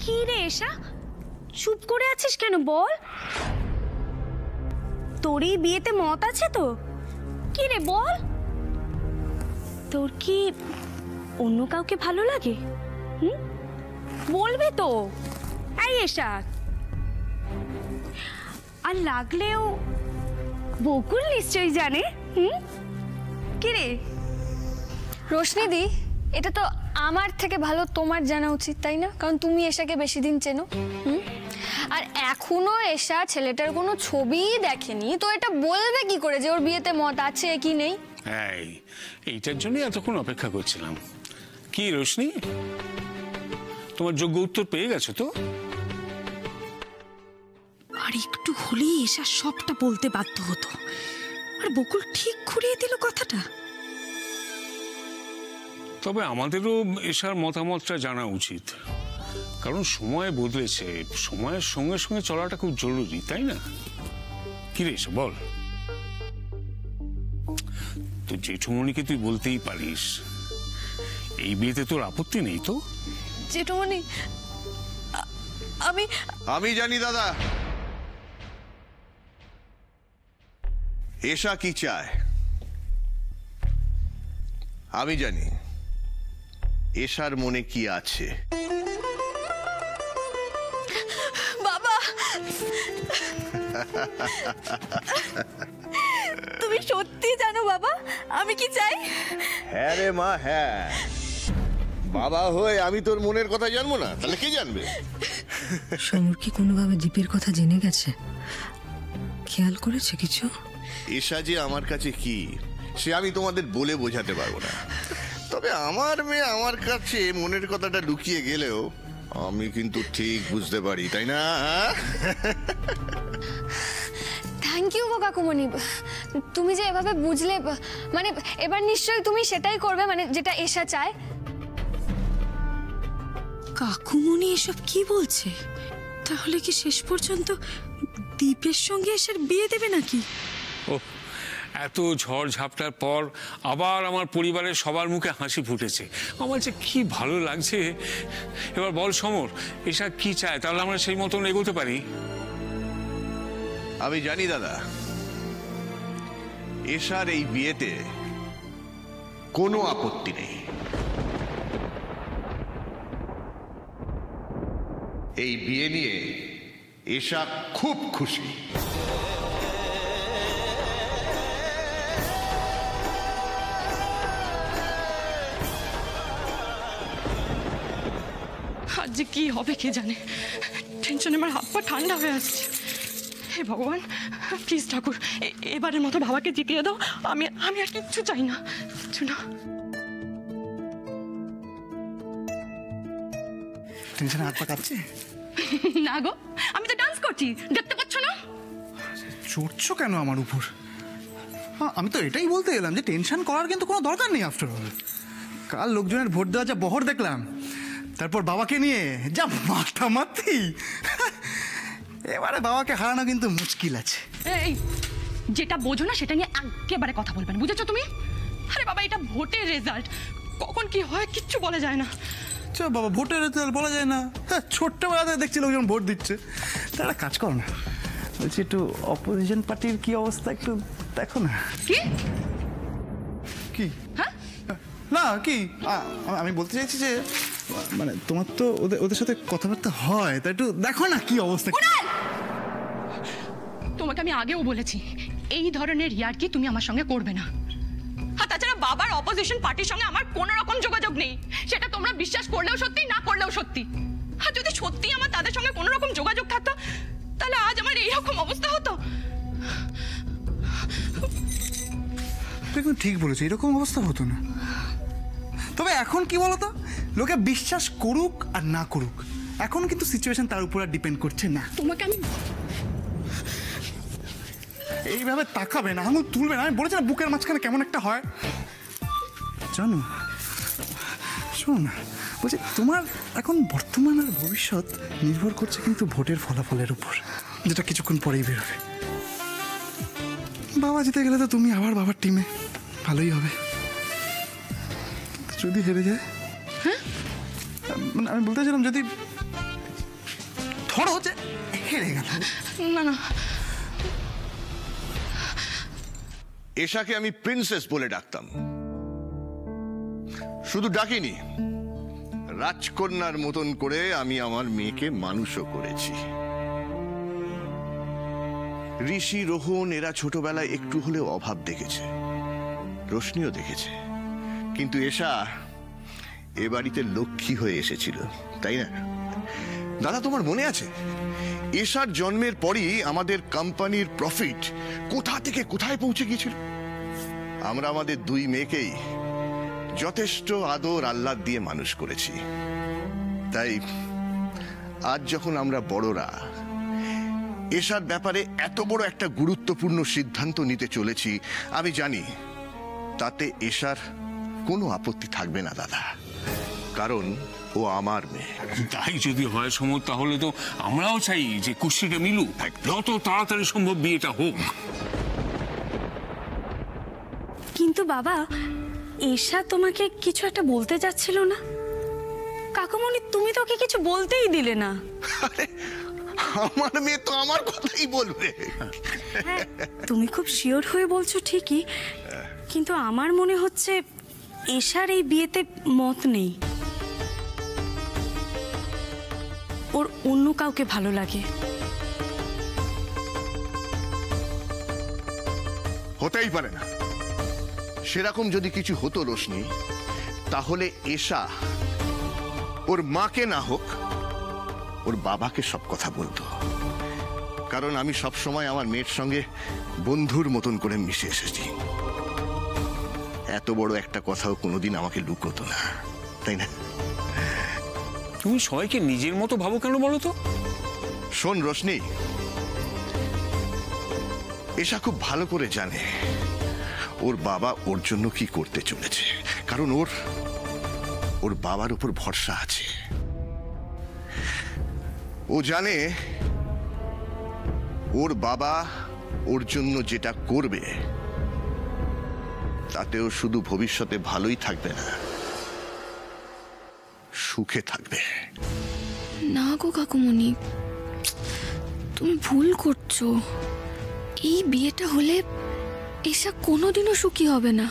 কি রে এসা, চুপ করে আছিস কেন বল? তোর এই বিয়েতে মত আছে তো? কি রে বল, তোর কি অন্য কাউকে ভালো লাগে? বলবে তো। এই এসা, আর লাগলেও বকুল নিশ্চয়ই জানে। কি রে রোশনিদি, এটা তো আমার থেকে ভালো তোমার জানা উচিত, তাই না? কারণ তুমি এশাকে বেশি দিন চেনো। আর এখনো এশা ছেলেটার কোনো ছবিই দেখেনি, তো এটা বলবে কি করে যে ওর বিয়েতে মত আছে কি নেই? এইটার জন্য এতক্ষণ অপেক্ষা করছিলাম। কি রোশনি, তোমার যোগ্য উত্তর পেয়ে গেছো তো? আর একটু হলেই এসা সবটা বলতে বাধ্য হতো, আর বকুল ঠিক ঘুরিয়ে দিল কথাটা। তবে আমাদেরও এশার মতামতটা জানা উচিত, কারণ সময় বদলেছে, সময়ের সঙ্গে সঙ্গে চলাটা খুব জরুরি, তাই না? কি রে এসা বল, তো জেঠুমনিকে তুই বলতেই পারিস এই বিয়েতে তোর আপত্তি নেই তো? জেঠুমনি, আমি জানি দাদা এশা কি চায়। আমি জানি এশার মনে কি আছে। বাবা, তুমি সত্যি জানো বাবা আমি কি চাই? হ্যাঁ রে মা, হ্যাঁ। বাবা হয়ে আমি তোর মনের কথা জানবো না? তাহলে কে জানবে? সমর কি কোনোভাবে দীপের কথা জেনে গেছে? খেয়াল করেছে কিছু? এশা যে আমার কাছে কি সে আমি তোমাদের বলে বোঝাতে পারবো না। তবে আমার মেয়ে আমার কাছে মনের কথাটা লুকিয়ে গেলেও আমি কিন্তু ঠিক বুঝতে পারি, তাই না? থ্যাংক ইউ গো কাকুমণি, তুমি যে এভাবে বুঝলে, মানে এবার নিশ্চয়ই তুমি সেটাই করবে, মানে যেটা এশা চায়। কাকুমণি এসব কি বলছে? তাহলে কি শেষ পর্যন্ত দীপের সঙ্গে এসে বিয়ে দেবে নাকি? ও, এত ঝড় ঝাপটার পর আবার আমার পরিবারের সবার মুখে হাসি ফুটেছে, আমার যে কি ভালো লাগছে। এবার বল সমর, এসা কি চায়, তাহলে আমরা সেই মতন এগোতে পারি। আমি জানি দাদা এশার এই বিয়েতে কোনো আপত্তি নেই। এই বিয়ে নিয়ে এশা খুব খুশি। আজ যে কি হবে কে জানে, টেনশনে আমার হাত পা ঠান্ডা হয়ে আসছে। হে ভগবান, প্লিজ ঠাকুর এবারের মতো বাবাকে জিতিয়ে দাও। আমি আর কিচ্ছু চাই না, কিচ্ছু না। টেনশনে হাত পা কাঁপছে? না গো, আমি তো ডান্স করছি, দেখতে পাচ্ছ না? চড়ছো কেন আমার উপর? আমি তো এটাই বলতে এলাম যে টেনশন করার কিন্তু কোনো দরকার নেই। আফটার অল কাল লোকজনের ভোট দেওয়া যা বহর দেখলাম, তারপর বাবাকে নিয়ে যা মাতামাতি, এবারে বাবাকে হারানো কিন্তু মুশকিল আছে। এই যেটা বোঝো না সেটা নিয়ে একেবারে কথা বলবেন, বুঝেছো তুমি? আরে বাবা, এটা ভোটের রেজাল্ট, কখন কি হয় কিচ্ছু বলা যায় না। আচ্ছা বাবা, ভোটের রেজাল্ট বলা যায় না? হ্যাঁ, ছোট্টবেলাতে দেখছি লোকজন ভোট দিচ্ছে। তারা কাজ করো না, বলছি একটু অপোজিশন পার্টির কি অবস্থা একটু দেখো না। কি কি? হ্যাঁ না কি, আমি বলতে চাইছি যে মানে তোমার তো ওদের সাথে কথাবার্তা হয়, তা একটু দেখো না কি অবস্থা। তোমাকে আমি আগেও বলেছি এই ধরনের ইয়ার্কি তুমি আমার সঙ্গে করবে না। আর তাছাড়া বাবার অপোজিশন পার্টির সঙ্গে আমার কোনো রকম যোগাযোগ নেই, সেটা তোমরা বিশ্বাস করলেও সত্যি, না করলেও সত্যি। আর যদি সত্যি আমার তাদের সঙ্গে কোনো রকম যোগাযোগ থাকতো তাহলে আজ আমার এইরকম অবস্থা হতো। দেখুন ঠিক বলেছে, এরকম অবস্থা হতো না। তবে এখন কি বলতো, লোকে বিশ্বাস করুক আর না করুক, এখন কিন্তু সিচুয়েশন তার উপর আর ডিপেন্ড করছে না। তোমাকে আমি এইভাবে তাকাবে না, আঙুল তুলবে না, আমি বলেছি না বুকের মাঝখানে কেমন একটা হয়। জানো শোনো না, বলছি তোমার এখন বর্তমান আর ভবিষ্যৎ নির্ভর করছে কিন্তু ভোটের ফলাফলের উপর, যেটা কিছুক্ষণ পরেই বেরোবে। বাবা জিতে গেলে তো তুমি আবার বাবার টিমে, ভালোই হবে। যদি হেরে যায়, হ্যাঁ আমি বলতে চাইলাম ধরো যে হেরে গেল। না না, এশাকে আমি প্রিন্সেস বলে ডাকতাম, শুধু ডাকিনি, রাজকন্যার মতন করে আমি আমার মেয়েকে মানুষও করেছি। ঋষি, রোহন এরা ছোটবেলায় একটু হলেও অভাব দেখেছে, রোশনিও দেখেছে, কিন্তু এশা এ বাড়িতে লক্ষ্মী হয়ে এসেছিল, তাই না দাদা? তোমার মনে আছে এশার জন্মের পরই আমাদের কোম্পানির প্রফিট কোথা থেকে কোথায় পৌঁছে গিয়েছিল? আমরা আমাদের দুই মেয়েকেই যথেষ্ট আদর আহ্লাদ দিয়ে মানুষ করেছি। তাই আজ যখন আমরা বড়রা এশার ব্যাপারে এত বড় একটা গুরুত্বপূর্ণ সিদ্ধান্ত নিতে চলেছি, আমি জানি তাতে এশার কোনো আপত্তি থাকবে না দাদা, কারণ ও আমার মেয়ে। তাই যদি হয় সমর, তাহলে তো আমরাও চাই যে কুশ্রীটা মিলুক, যত তাড়াতাড়ি সম্ভব বিয়েটা হোক। কিন্তু বাবা, এশা তোমাকে কিছু একটা বলতে যাচ্ছিল না? কাকুমণি, তুমি তো ওকে কিছু বলতেই দিলে না। আরে, আমার মেয়ে তো আমার কথাই বলবে। হ্যাঁ, তুমি খুব শিওর হয়ে বলছো ঠিকই, কিন্তু আমার মনে হচ্ছে এশার এই বিয়েতে মত নেই। ওর অন্য কাউকে ভালো লাগে। হতেই পারে না। সেরকম যদি কিছু হতো রোশনি, তাহলে এশা ওর মাকে না হোক ওর বাবাকে সব কথা বলতো, কারণ আমি সব সময় আমার মেয়ের সঙ্গে বন্ধুর মতন করে মিশে এসেছি। এত বড় একটা কথাও কোনোদিন আমাকে লুকোতো না, তাই না? তুমি সবাইকে নিজের মতো ভাবো কেন বলো তো? শোন রোশনি, এশা খুব ভালো করে জানে ওর বাবা ওর জন্য কি করতে চলেছে, কারণ ওর বাবার উপর ভরসা আছে। ও জানে ওর বাবা ওর জন্য যেটা করবে তাতেও শুধু ভবিষ্যতে ভালোই থাকবে না, সুখে থাকবে। না গো কাকুমণি, তুমি ভুল করছো। এই বিয়েটা হলে এসা কোনোদিনও সুখী হবে না।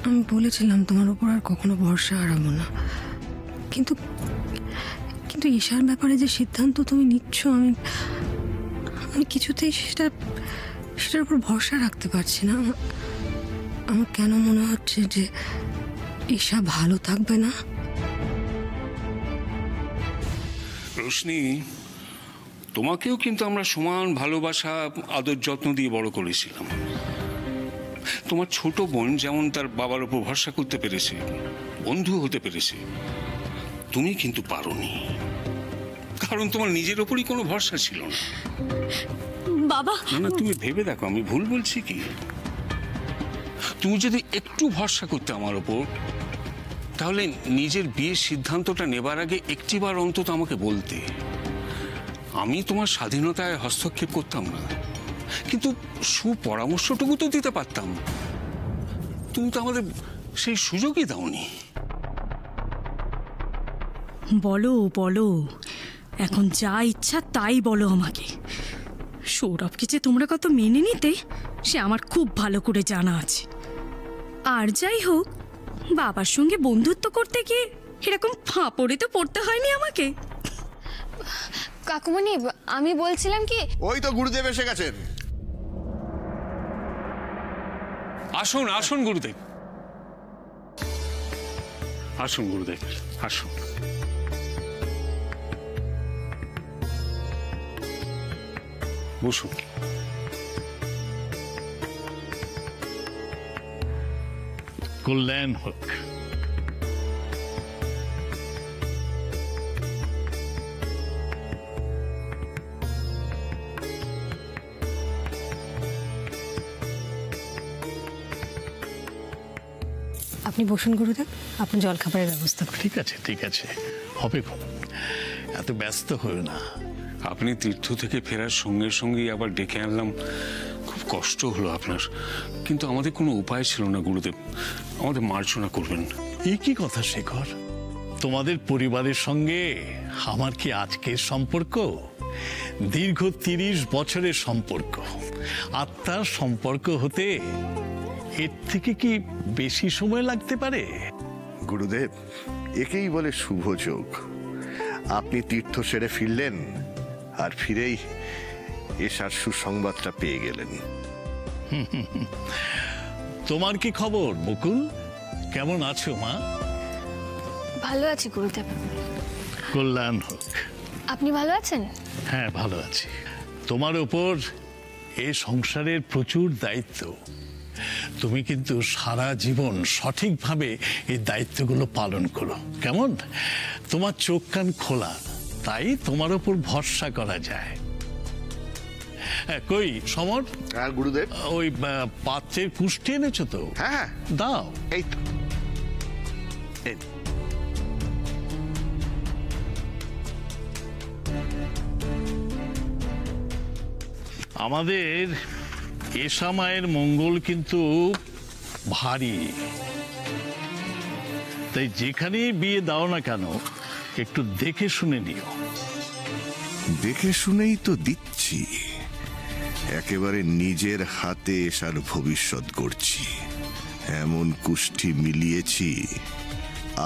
আমি বলেছিলাম তোমার উপর আর কখনো ভরসা হারাবো না, কিন্তু কিন্তু ঈশার ব্যাপারে যে সিদ্ধান্ত তুমি নিচ্ছ, আমি কিছুতেই সেটার উপর ভরসা রাখতে পারছি না। আমার কেন মনে হচ্ছে যে ঈশা ভালো থাকবে না। রোশনি, তোমাকেও কিন্তু আমরা সমান ভালোবাসা, আদর যত্ন দিয়ে বড় করেছিলাম। তোমার ছোট বোন যেমন তার বাবার উপর ভরসা করতে পেরেছে, বন্ধু হতে পেরেছে, তুমি কিন্তু পারোনি, কারণ তোমার নিজের ওপরই কোনো ভরসা ছিল না। বাবা, না না, তুমি ভেবে দেখো আমি ভুল বলছি কি? তুমি যদি একটু ভরসা করতে আমার ওপর, তাহলে নিজের বিয়ের সিদ্ধান্তটা নেবার আগে একটিবার অন্তত আমাকে বলতে। আমি তোমার স্বাধীনতায় হস্তক্ষেপ করতাম না, কিন্তু সুপরামর্শটুকু তো দিতে পারতাম। তুমি তো আমাদের সেই সুযোগই দাওনি। বলো বলো, এখন যা ইচ্ছা তাই বলো আমাকে। সৌরভকে যে তোমরা কত মেনে নিতে সে আমার খুব ভালো করে জানা আছে। আর যাই হোক, বাবার সঙ্গে বন্ধুত্ব করতে গিয়ে এরকম ফাঁপড়ে তো পড়তে হয়নি আমাকে। কাকুমণি, আমি বলছিলাম কি, ওই তো গুরুদেব এসে গেছেন। আসুন আসুন গুরুদেব, আসুন গুরুদেব, আসুন। বসুন। কল্যাণ হোক। আপনি বসুন গুরুদেব, আপনি জলখাবারের ব্যবস্থা করুন। ঠিক আছে ঠিক আছে, হবে খুব, এত ব্যস্ত হয়ে না। আপনি তীর্থ থেকে ফেরার সঙ্গে সঙ্গেই আবার ডেকে আনলাম, খুব কষ্ট হলো আপনার, কিন্তু আমাদের কোনো উপায় ছিল না গুরুদেব, আমাদের মার্জনা করবেন। এই কি কথা শেখর, তোমাদের পরিবারের সঙ্গে আমার কি আজকের সম্পর্ক? দীর্ঘ 30 বছরের সম্পর্ক, আত্মার সম্পর্ক হতে এর থেকে কি বেশি সময় লাগতে পারে? গুরুদেব, একেই বলে শুভ যোগ। আপনি তীর্থ সেরে ফিরলেন, আর ফিরেই এশার সুসংবাদটা পেয়ে গেলেন। তোমার কি খবর বকুল? কেমন আছো মা? ভালো আছি গুরুদেব। কল্যাণ হোক। আপনি ভালো আছেন? হ্যাঁ, ভালো আছি। তোমার উপর এই সংসারের প্রচুর দায়িত্ব। তুমি কিন্তু সারা জীবন সঠিকভাবে এই দায়িত্বগুলো পালন করো, কেমন? তোমার চোখ কান খোলা, তাই তোমার উপর ভরসা করা যায়। কই সমর, আর গুরুদেব, ওই পাত্রের কুষ্টি এনেছো তো? হ্যাঁ, দাও। এই তো। আমাদের এশা মায়ের মঙ্গল কিন্তু ভারী, তাই যেখানেই বিয়ে দাও না কেন একটু দেখে শুনে নিও। দেখে শুনেই তো দিচ্ছি, একেবারে নিজের হাতে এশার ভবিষ্যৎ গড়ছি। এমন কুষ্টি মিলিয়েছি,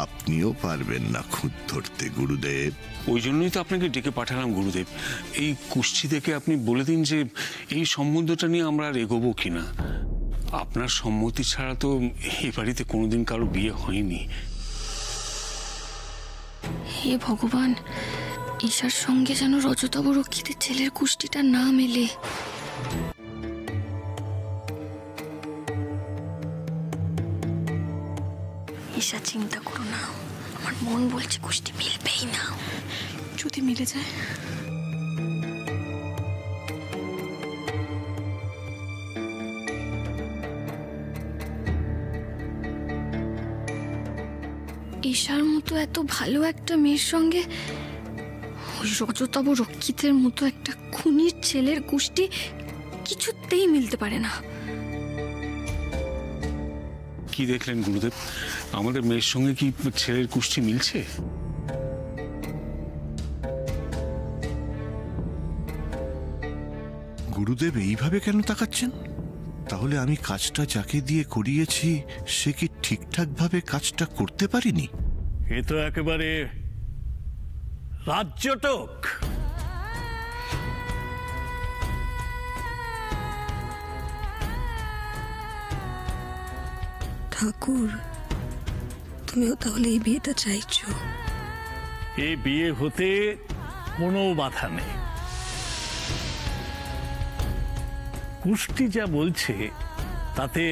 আপনিও পারবেন না খুঁত ধরতে গুরুদেব। ওই জন্যই তো আপনাকে ডেকে পাঠালাম গুরুদেব। এই কুষ্টি থেকে আপনি বলে দিন যে এই সম্বন্ধটা নিয়ে আমরা আর এগোবো কিনা। আপনার সম্মতি ছাড়া তো এই বাড়িতে কোনোদিন কারো বিয়ে হয়নি। হে ভগবান, ঈশার সঙ্গে যেন রজতাভ রক্ষিতের ছেলের কুষ্টিটা না মেলে। ঈশা, চিন্তা করো না, আমার মন বলছে কুষ্টি মিলবেই না। যদি মিলে যায়? ঈশার মতো এত ভালো একটা মেয়ের সঙ্গে ওই রজতাভ রক্ষিতের মতো একটা খুনির ছেলের কুষ্টি কিছুতেই মিলতে পারে না। কি দেখলেন গুরুদেব? আমাদের মেয়ের সঙ্গে কি ছেলের কুষ্টি মিলছে? গুরুদেব এইভাবে কেন তাকাচ্ছেন? তাহলে আমি কাজটা যাকে দিয়ে করিয়েছি সে কি ঠিকঠাক ভাবে কাজটা করতে পারিনি? এ তো একেবারে রাজ্যটক। ঠাকুর, তুমিও তাহলে এই বিয়েটা চাইছো? এই বিয়ে হতে কোনো বাধা নেই। কুষ্টি যা বলছে তাতে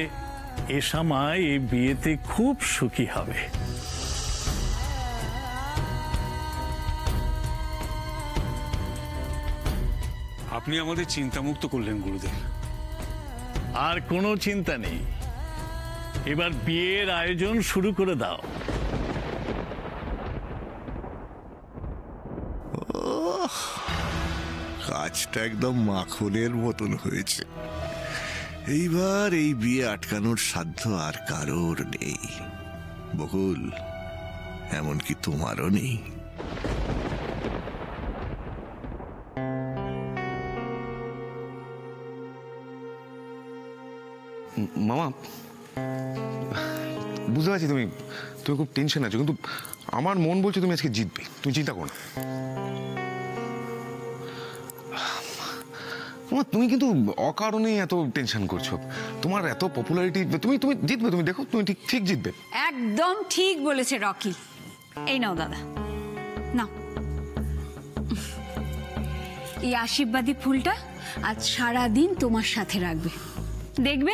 এশা মা এই বিয়েতে খুব সুখী হবে। আপনি আমাদের চিন্তামুক্ত করলেন গুরুদেব। আর কোনো চিন্তা নেই, এবার বিয়ের আয়োজন শুরু করে দাও। কাজটা একদম মাখনের মতন হয়েছে। এইবার এই বিয়ে আটকানোর সাধ্য আর কারোর নেই বকুল, এমনকি তোমারও নেই। মামা, বুঝতে পারছি তুমি খুব টেনশন আছো, কিন্তু আমার মন বলছে তুমি আজকে জিতবে। তুমি চিন্তা করো না মামা, তুমি কিন্তু অকারণে এত টেনশন করছো। তোমার এত পপুলারিটি, তুমি জিতবে, তুমি দেখো তুমি ঠিক জিতবে। একদম ঠিক বলেছে রকি। এই নাও দাদা, নাও এই আশীর্বাদী ফুলটা আজ সারাদিন তোমার সাথে রাখবে। দেখবে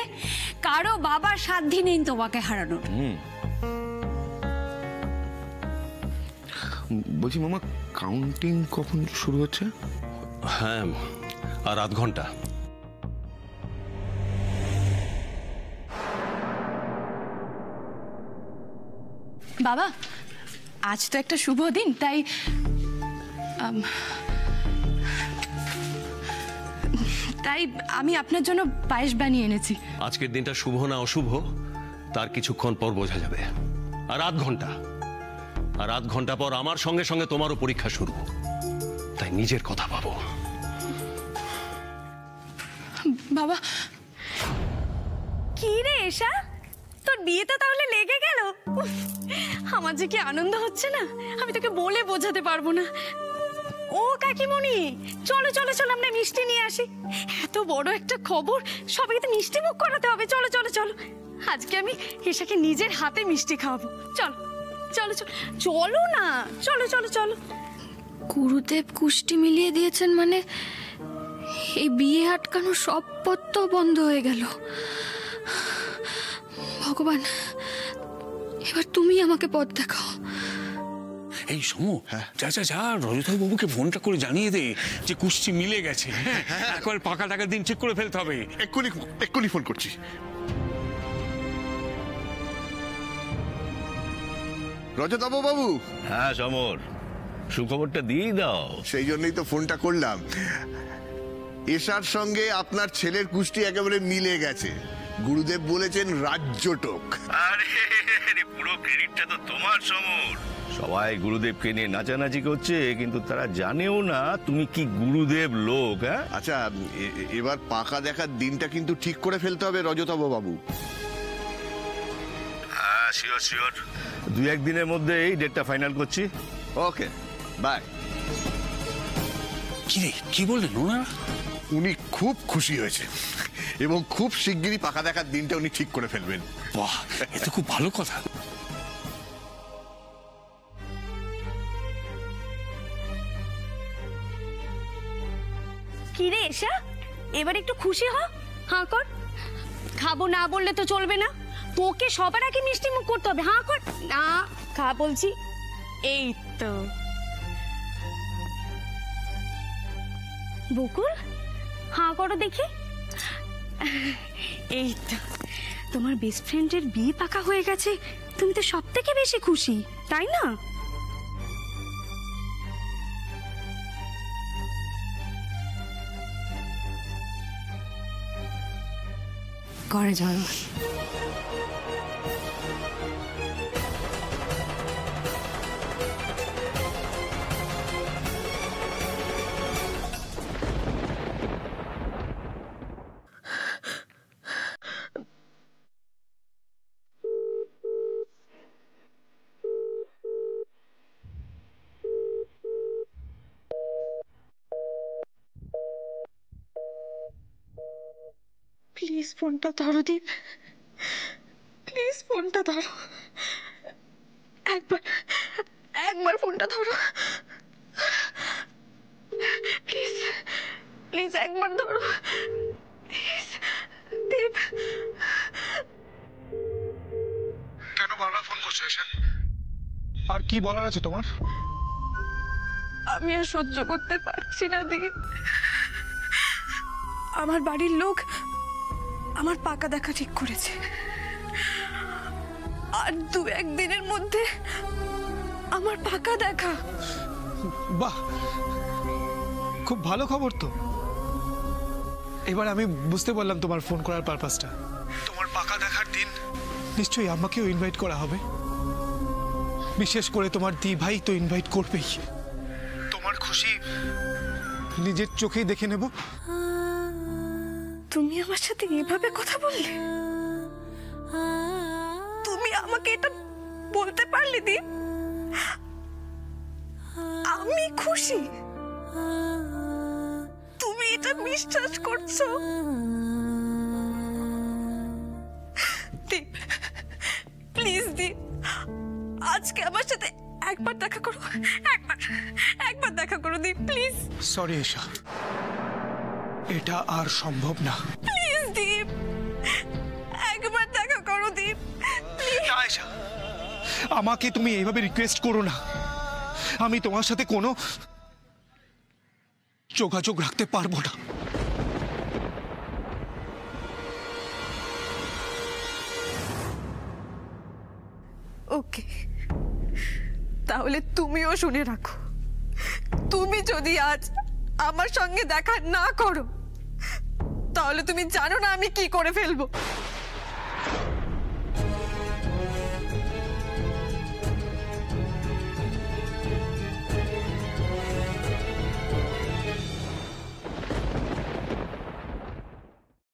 কারো বাবার সাধ্য নেই তোমাকে হারানোর। বলছি মামা, কাউন্টিং কখন শুরু হচ্ছে? হ্যাঁ, আর আধ ঘন্টা। বাবা, আজ তো একটা শুভ দিন, তাই আমি আপনার জন্য পায়েস বানিয়ে এনেছি। আজকের দিনটা শুভ না অশুভ তার কিছুক্ষণ পর বোঝা যাবে। আর আধ ঘন্টা পর আমার সঙ্গে সঙ্গে তোমারও পরীক্ষা শুরু। তাই নিজের কথা ভাবো। বাবা, কি রে এসা, তোর বিয়েটা তাহলে লেগে গেল? উফ, আমার যে কি আনন্দ হচ্ছে না, আমি তোকে বলে বোঝাতে পারবো না। ও কাকিমণি, চলো চলো চলো, আমরা মিষ্টি নিয়ে আসি। এত বড় একটা খবর, সবাইকে তো মিষ্টি মুখ করাতে হবে। চলো চলো চলো, আজকে আমি এসাকে নিজের হাতে মিষ্টি খাওয়াবো। চলো চলো চলো চলো না, চলো চলো চলো। গুরুদেব কুষ্টি মিলিয়ে দিয়েছেন মানে এই বিয়ে আটকানো সব পথ তো বন্ধ হয়ে গেল। ভগবান, এবার তুমি আমাকে পথ দেখাও। এই সমু, যা যা যা, রজত বাবুকে ফোনটা করে জানিয়ে দে যে কুষ্টি মিলে গেছে। হ্যাঁ, একবার পাকা টাকার দিন ঠিক করে ফেলতে হবে। এক্ষুনি ফোন করছি। রজতবাবু বাবু। হ্যাঁ সমর, সুখবরটা দিয়ে দাও। সেই জন্যই তো ফোনটা করলাম। এশার সঙ্গে আপনার ছেলের কুষ্টি একেবারে মিলে গেছে। গুরুদেব বলেছেন রাজ্যটক। আরে পুরো ক্রেডিটটা তো তোমার সমর। সবাই গুরুদেবকে নিয়ে নাচানাচি করছে, কিন্তু তারা জানেও না তুমি কি গুরুদেব লোক। হ্যাঁ, আচ্ছা, এবার পাকা দেখার দিনটা কিন্তু ঠিক করে ফেলতে হবে রজতবাবু বাবু। হ্যাঁ শিওর শিওর, 2-1 দিনের মধ্যে এই ডেটটা ফাইনাল করছি। ওকে, বাই। কি রে, কি বললেন ওনারা? উনি খুব খুশি হয়েছে এবং খুব শিগগিরই পাকা দেখার দিনটা উনি ঠিক করে ফেলবেন। বাহ, এ তো খুব ভালো কথা। কি রে এসা, এবার একটু খুশি হ, হাঁ কর। খাবো না বললে তো চলবে না, তোকে সবার আগে মিষ্টি মুখ করতে হবে। হাঁ কর না, খা বলছি। এই তো বকুল, হাঁ করো দেখি। এই তো, তোমার বেস্ট ফ্রেন্ডের বিয়ে পাকা হয়ে গেছে, তুমি তো সব থেকে বেশি খুশি, তাই না? করে যাও। প্লিজ ফোনটা ধরো দীপ, প্লিজ ফোনটা ধরো। একবার ফোনটা ধরো প্লিজ, প্লিজ একবার ধরো প্লিজ। দীপ, কেন বারবার ফোন করছো এসা? আর কি বলার আছে তোমার? আমি আর সহ্য করতে পারছি না দীপ। আমার বাড়ির লোক আমার পাকা দেখা ঠিক করেছে, আর 2-1 দিনের মধ্যে আমার পাকা দেখা। বাহ, খুব ভালো খবর তো। এবার আমি বুঝতে পারলাম তোমার ফোন করার পারপাসটা। তোমার পাকা দেখার দিন নিশ্চয়ই আমাকেও ইনভাইট করা হবে। বিশেষ করে তোমার দি ভাই তো ইনভাইট করবেই। তোমার খুশি নিজের চোখেই দেখে নেব। তুমি আমার সাথে এভাবে কথা বললে? তুমি আমাকে এটা বলতে পারলে দীপ? আমি খুশি, তুমি এটা বিশ্বাস করছো? দীপ, প্লিজ দীপ, আজকে আমার সাথে একবার দেখা করো। একবার দেখা করো দীপ, প্লিজ। সরি এশা, এটা আর সম্ভব না। প্লিজ দীপ, একবার দেখা করো দীপ, প্লিজ। না এশা, আমাকে তুমি এইভাবে রিকোয়েস্ট করো না। আমি তোমার সাথে কোনো যোগাযোগ রাখতে পারবো না। ওকে, তাহলে তুমিও শুনে রাখো, তুমি যদি আজ আমার সঙ্গে দেখা না করো তাহলে তুমি জানো না আমি কি করে ফেলবো।